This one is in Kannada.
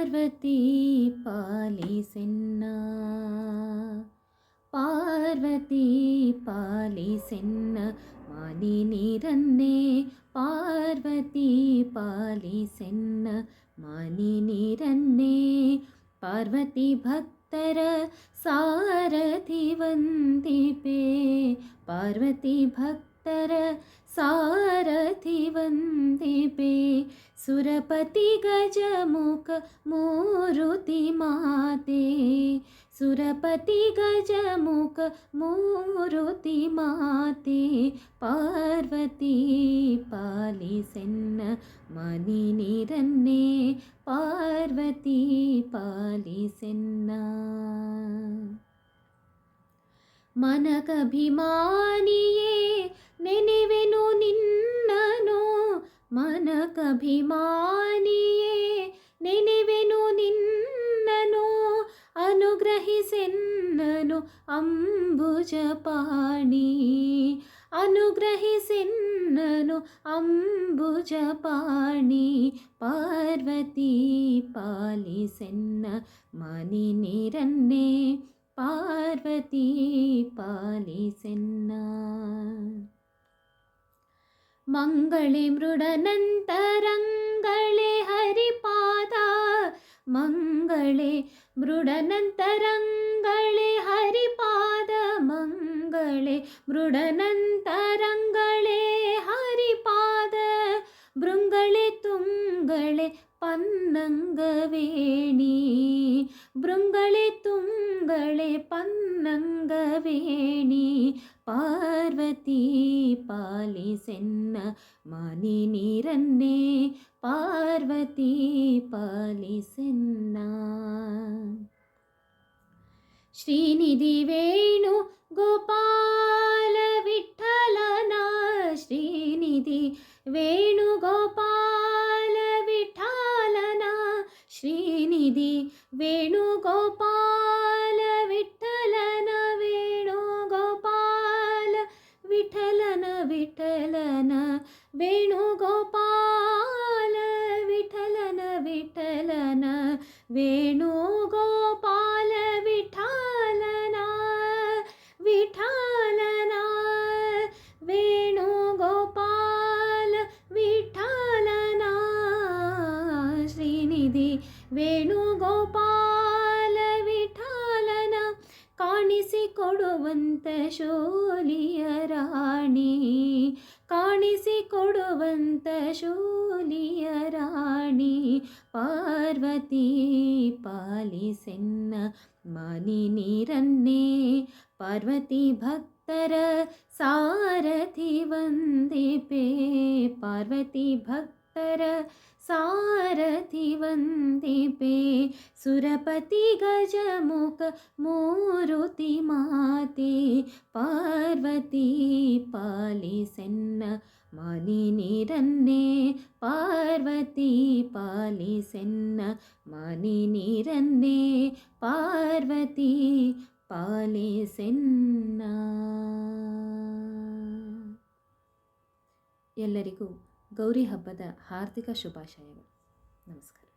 ಪಾರ್ವತಿ ಪಾಲಿಸೆನ್ನ, ಪಾರ್ವತಿ ಪಾಲಿಸೆನ್ನ ಮಾನಿ ನೀರನ್ನೇ, ಪಾರ್ವತಿ ಪಾಲಿಸೆನ್ನ ಮಾನಿ ನೀರನ್ನೇ. ಪಾರ್ವತಿ ಭಕ್ತರ ಸಾರಥಿ ವಂದಿಪೆ, ಪಾರ್ವತಿ ಭಕ್ತರ ಸಾರಥಿ ವಂದಿಪೆ. ಸುರಪತಿ ಗಜಮುಖ ಮೂರುತಿ ಮಾತೆ, ಸುರಪತಿ ಗಜಮುಖ ಮೂರುತಿ ಮಾತೆ. ಪಾರ್ವತಿ ಪಾಲಿಸೆನ್ನ ಮನಿ ನೀರನ್ನೇ, ಪಾರ್ವತಿ ಪಾಲಿಸೆನ್ನ. ಮನಕಭಿಮಾನಿಯೇ ನೆನೆವೆನು ನಿನ್ನನು, ಮನಕಭಿಮಾನಿಯೇ ನೆನೆವೆನು ನಿನ್ನನು. ಅನುಗ್ರಹಿಸೆನ್ನನು ಅಂಬುಜಪಾಣಿ, ಅನುಗ್ರಹಿಸೆನ್ನನು ಅಂಬುಜಪಾಣಿ. ಪಾರ್ವತಿ ಪಾಲಿಸೆನ್ನ ಮನಿ ನೀರನ್ನೇ, ಪಾರ್ವತಿ ಪಾಲಿಸೆನ್ನ. ಮಂಗಳೆ ಮೃಡನಂತರಂಗಳೆ ಹರಿಪಾದ, ಮಂಗಳೆ ಮೃಡನಂತರಂಗಳೆ ಹರಿಪಾದ. ಮಂಗಳೆ ಮೃಡನಂತರಂಗಳೆ ಹರಿಪಾದ. ಭೃಂಗಳೆ ತುಂಗಳೆ ಪನ್ನಂಗವೇಣಿ, ಭೃಂಗಳೆ ತುಂಗಳೆ ಪನ್ನಂಗವೇಣಿ. ಪಾರ್ವತಿ ಪಾಲಿಸೆನ್ನ ಮನಿ ನೀರನ್ನೇ, ಪಾರ್ವತಿ ಪಾಲಿಸೆನ್ನ. ಶ್ರೀನಿಧಿ ವೇಣು ಗೋಪಾಲ ವಿಠಲನ, ಶ್ರೀನಿಧಿ ವೇಣು ಗೋಪಾಲ ವಿಠಲನ. ಶ್ರೀನಿಧಿ ವೇಣು ಗೋಪಾಲ ವಿಠಲನ, ವೇಣು ಗೋಪಾಲ ವಿಠಲನ ವಿಠಲನ. ವೇಣು ಗೋಪಾಲ ವಿಠಲನ ವಿಠಲನ, ವೇಣು ಗೋಪಾಲ ವಿಠಲನ ವಿಠಲನ. ವೇಣು ಗೋಪಾಲ ವಿಠಲನ. ಶ್ರೀನಿಧಿ ವೇಣು ಗೋಪಾಲ ವಿಠಲನ. ಕಾಣಿಸಿಕೊಡುವಂತ ಶೂಲಿಯ ರಾಣಿ, ಕಾಣಿಸಿಕೊಡುವಂತ ಶೂಲಿಯ ರಾಣಿ. ಪಾರ್ವತಿ ಪಾಲಿಸೆನ್ನ ಮನಿ ನೀರನ್ನೇ, ಪಾರ್ವತಿ ಭಕ್ತರ ಸಾರಥಿ ವಂದಿಪೆ, ಪಾರ್ವತಿ ಭಕ್ತರ ಸಾರಥಿ ವಂದಿಪೆ. ಸುರಪತಿ ಗಜಮುಖ ಮೂರುತಿ ಮಾತೆ, ಪಾರ್ವತಿ ಪಾಲಿಸೆನ್ನ ಮನಿ ನೀರನ್ನೇ, ಪಾರ್ವತಿ ಪಾಲಿಸೆನ್ನ ಮನಿ ನೀರನ್ನೇ, ಪಾರ್ವತಿ ಪಾಲಿಸೆನ್ನ. ಎಲ್ಲರಿಗೂ ಗೌರಿ ಹಬ್ಬದ ಹಾರ್ದಿಕ ಶುಭಾಶಯಗಳು. ನಮಸ್ಕಾರ.